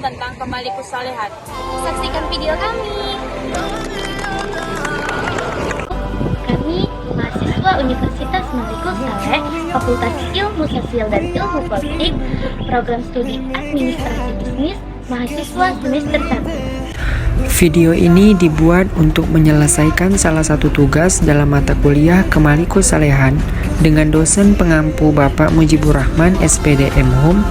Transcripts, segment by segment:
tentang Kemalikus Salehan. Saksikan video kami. Kami mahasiswa Universitas Malikus Saleh, Fakultas Ilmu Sosial dan Ilmu Politik, Program Studi Administrasi Bisnis, mahasiswa semester 1. Video ini dibuat untuk menyelesaikan salah satu tugas dalam mata kuliah Kemalikus Salehan dengan dosen pengampu Bapak Mujibur Rahman SPD M.Hum.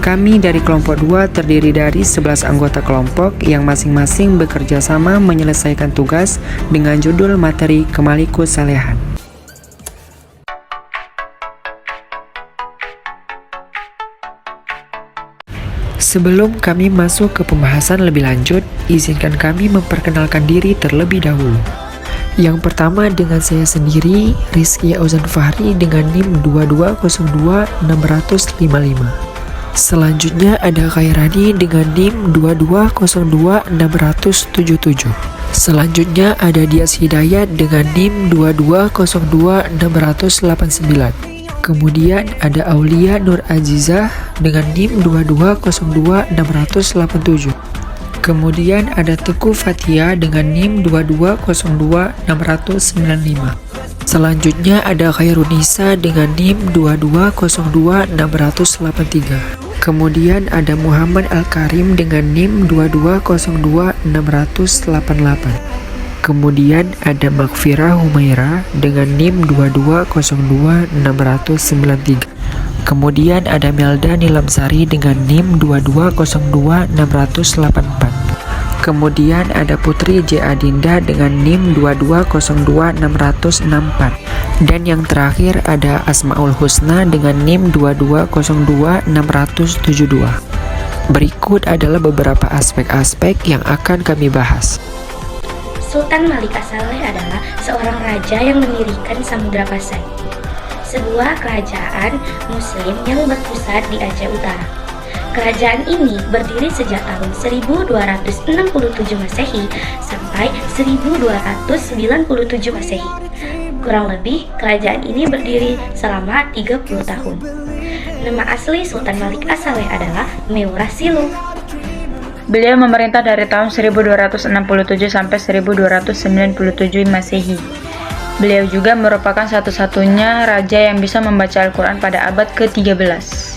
Kami dari kelompok 2 terdiri dari 11 anggota kelompok yang masing-masing bekerja sama menyelesaikan tugas dengan judul materi Kemalikus Salehan. Sebelum kami masuk ke pembahasan lebih lanjut, izinkan kami memperkenalkan diri terlebih dahulu. Yang pertama dengan saya sendiri, Rizky Auzan Fahri dengan NIM 2202655. Selanjutnya ada Khairani dengan NIM 2202677. Selanjutnya ada Dias Hidayat dengan NIM 2202689. Kemudian ada Aulia Nur Azizah dengan NIM 2202687. Kemudian ada Teguh Fatia dengan NIM 2202695. Selanjutnya ada Khairunisa dengan NIM 2202683. Kemudian ada Muhammad Al-Karim dengan NIM 2202688. Kemudian ada Makfirah Humaira dengan NIM 2202693. Kemudian ada Melda Nilamsari dengan NIM 2202684. Kemudian ada Putri J. Adinda dengan NIM 2202664. Dan yang terakhir ada Asmaul Husna dengan NIM 2202672. Berikut adalah beberapa aspek-aspek yang akan kami bahas. Sultan Malik As-Saleh adalah seorang raja yang mendirikan Samudra Pasai, sebuah kerajaan muslim yang berpusat di Aceh Utara. Kerajaan ini berdiri sejak tahun 1267 Masehi sampai 1297 Masehi. Kurang lebih, kerajaan ini berdiri selama 30 tahun. Nama asli Sultan Malik As-Saleh adalah Meurah Siluh. Beliau memerintah dari tahun 1267 sampai 1297 Masehi. Beliau juga merupakan satu-satunya raja yang bisa membaca Al-Quran pada abad ke-13.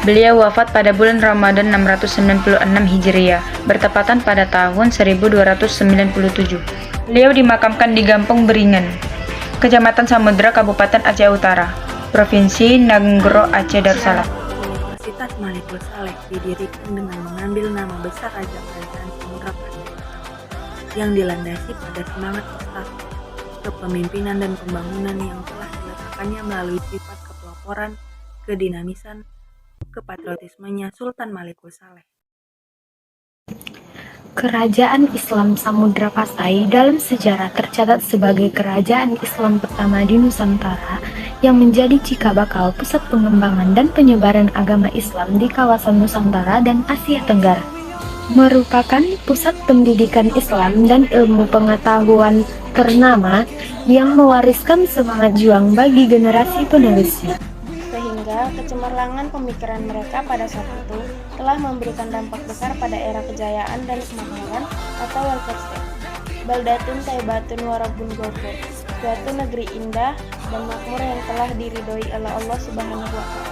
Beliau wafat pada bulan Ramadan 696 Hijriah, bertepatan pada tahun 1297. Beliau dimakamkan di Gampong Beringan, Kecamatan Samudra, Kabupaten Aceh Utara, Provinsi Nanggro, Aceh Darussalam. Universitas Malikus Saleh didirikan dengan mengambil nama besar Raja Kerajaan Samudra Pasai yang dilandasi pada semangat prestasi, kepemimpinan dan pembangunan yang telah diletakkannya melalui sifat kepeloporan, kedinamisan, kepatriotismenya Sultan Malikus Saleh. Kerajaan Islam Samudra Pasai dalam sejarah tercatat sebagai kerajaan Islam pertama di Nusantara yang menjadi cikal bakal pusat pengembangan dan penyebaran agama Islam di kawasan Nusantara dan Asia Tenggara. Merupakan pusat pendidikan Islam dan ilmu pengetahuan ternama yang mewariskan semangat juang bagi generasi penerusnya. Sehingga kecemerlangan pemikiran mereka pada saat itu telah memberikan dampak besar pada era kejayaan dan kemakmuran atau welfare state. Baldatun Taibatun Warabun Ghafur, suatu negeri indah dan makmur yang telah diridhoi oleh Allah Subhanahu wa Ta'ala.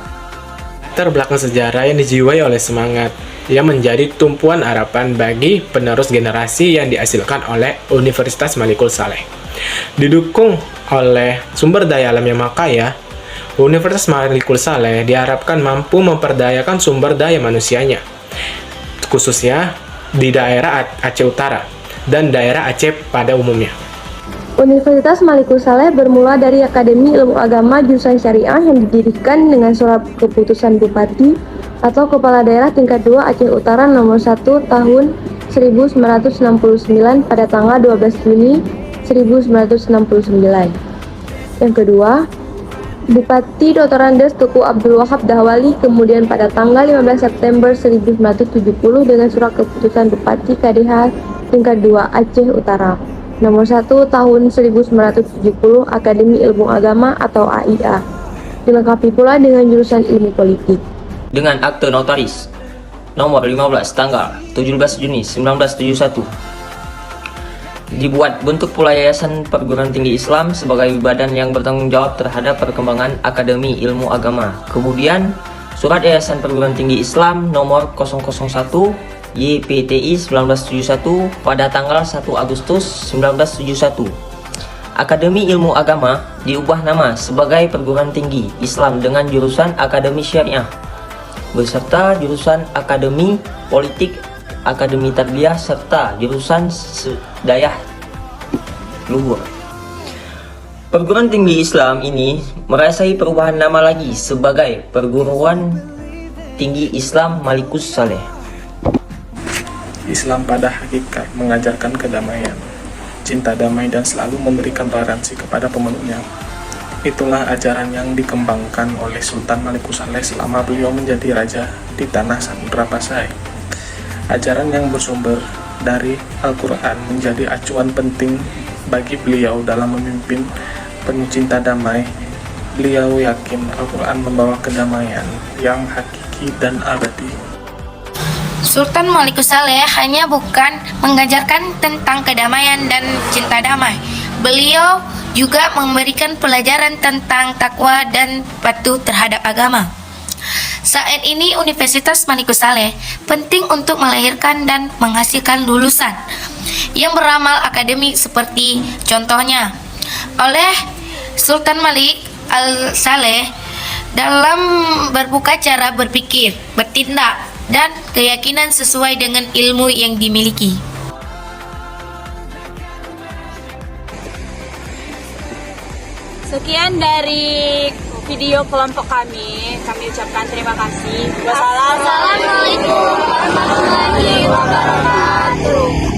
Latar belakang sejarah yang dijiwai oleh semangat yang menjadi tumpuan harapan bagi penerus generasi yang dihasilkan oleh Universitas Malikus Saleh. Didukung oleh sumber daya alam yang makaya, Universitas Malikus Saleh diharapkan mampu memperdayakan sumber daya manusianya, khususnya di daerah Aceh Utara dan daerah Aceh pada umumnya. Universitas Malikus Saleh bermula dari Akademi Ilmu Agama Jurusan Syariah yang didirikan dengan surat keputusan Bupati atau Kepala Daerah tingkat 2 Aceh Utara nomor 1 tahun 1969 pada tanggal 12 Juni 1969. Yang kedua, Bupati Dr. Andes Tuku Abdul Wahab Dahwali, kemudian pada tanggal 15 September 1970 dengan surat keputusan Bupati KDH tingkat 2 Aceh Utara nomor 1 tahun 1970 Akademi Ilmu Agama atau AIA, dilengkapi pula dengan jurusan Ilmu Politik. Dengan akte notaris, nomor 15 tanggal 17 Juni 1971. Dibuat bentuk pula Yayasan Perguruan Tinggi Islam sebagai badan yang bertanggung jawab terhadap perkembangan Akademi Ilmu Agama. Kemudian Surat Yayasan Perguruan Tinggi Islam nomor 001 YPTI 1971 pada tanggal 1 Agustus 1971. Akademi Ilmu Agama diubah nama sebagai Perguruan Tinggi Islam dengan jurusan Akademi Syariah beserta jurusan Akademi Politik, Akademi Tarbiyah serta jurusan Dayah Luhur. Perguruan Tinggi Islam ini merasakan perubahan nama lagi sebagai Perguruan Tinggi Islam Malikus Saleh. Islam pada hakikat mengajarkan kedamaian, cinta damai dan selalu memberikan toleransi kepada pemeluknya. Itulah ajaran yang dikembangkan oleh Sultan Malikus Saleh selama beliau menjadi raja di tanah Samudra Pasai. Ajaran yang bersumber dari Al-Quran menjadi acuan penting bagi beliau dalam memimpin penuh cinta damai. Beliau yakin Al-Quran membawa kedamaian yang hakiki dan abadi. Sultan Malikus Saleh hanya bukan mengajarkan tentang kedamaian dan cinta damai. Beliau juga memberikan pelajaran tentang takwa dan patuh terhadap agama. Saat ini Universitas Malikus Saleh penting untuk melahirkan dan menghasilkan lulusan yang beramal akademik seperti contohnya oleh Sultan Malik Al-Saleh dalam berbuka cara berpikir, bertindak, dan keyakinan sesuai dengan ilmu yang dimiliki. Sekian dari video kelompok kami ucapkan terima kasih. Wassalamualaikum warahmatullahi wabarakatuh.